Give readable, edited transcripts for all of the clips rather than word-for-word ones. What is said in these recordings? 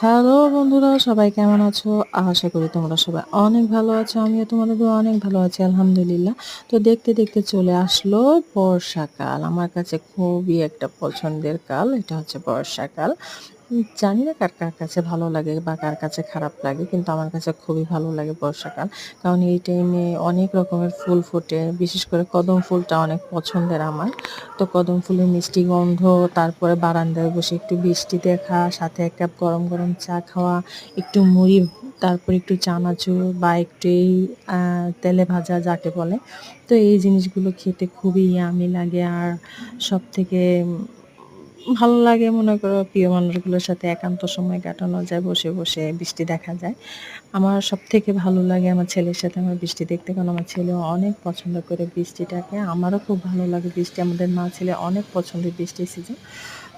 Hello বন্ধুরা, সবাই কেমন আছো? আশা করি তোমরা সবাই অনেক ভালো আছো। আমিও তোমাদের দোয়ায় অনেক ভালো আছি, আলহামদুলিল্লাহ। তো দেখতে দেখতে চলে আসলো বর্ষাকাল। আমার কাছে খুবই একটা পছন্দের কাল। এটা হচ্ছে বর্ষাকাল। জানি না কার কার কাছে ভালো লাগে বা কার কাছে খারাপ লাগে, কিন্তু আমার কাছে খুবই ভালো লাগে বর্ষাকাল। কারণ এই টাইমে অনেক রকমের ফুল ফোটে, বিশেষ করে কদম ফুলটা অনেক পছন্দের আমার। তো কদম ফুলের মিষ্টি গন্ধ, তারপরে বারান্দায় বসে একটু বৃষ্টি দেখা, সাথে ১ কাপ গরম গরম চা খাওয়া, একটু মুড়ি, তারপর একটু চানাচুর বা একটু এই তেলে ভাজা যাকে বলে। তো এই জিনিসগুলো খেতে খুবই ইয়াম্মি লাগে। আর সবথেকে ভালো লাগে, মনে করো প্রিয় মানুষগুলোর সাথে একান্ত সময় কাটানো যায়, বসে বসে বৃষ্টি দেখা যায়। আমার সবথেকে ভালো লাগে আমার ছেলের সাথে আমার বৃষ্টি দেখতে, কারণ আমার ছেলেও অনেক পছন্দ করে বৃষ্টিটাকে। আমারও খুব ভালো লাগে বৃষ্টি, আমাদের মা ছেলে অনেক পছন্দের বৃষ্টির সিজন।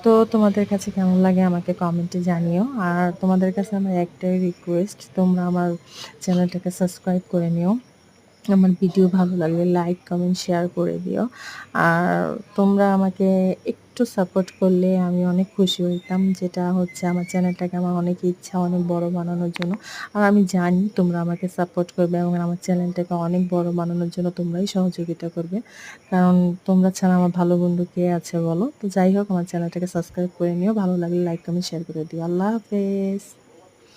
তো তোমাদের কাছে কেমন লাগে আমাকে কমেন্টে জানিও। আর তোমাদের কাছে আমার একটাই রিকোয়েস্ট, তোমরা আমার চ্যানেলটাকে সাবস্ক্রাইব করে নিও। আমার ভিডিও ভালো লাগলে লাইক, কমেন্ট, শেয়ার করে দিও। আর তোমরা আমাকে একটু সাপোর্ট করলে আমি অনেক খুশি হইতাম। যেটা হচ্ছে আমার চ্যানেলটাকে আমার অনেক ইচ্ছা অনেক বড় বানানোর জন্য। আর আমি জানি তোমরা আমাকে সাপোর্ট করবে এবং আমার চ্যানেলটাকে অনেক বড় বানানোর জন্য তোমরাই সহযোগিতা করবে। কারণ তোমরা ছাড়া আমার ভালো বন্ধু কে আছে বলো? তো যাই হোক, আমার চ্যানেলটাকে সাবস্ক্রাইব করে নিও। ভালো লাগলে লাইক, কমেন্ট, শেয়ার করে দিও। আল্লাহ হাফেজ।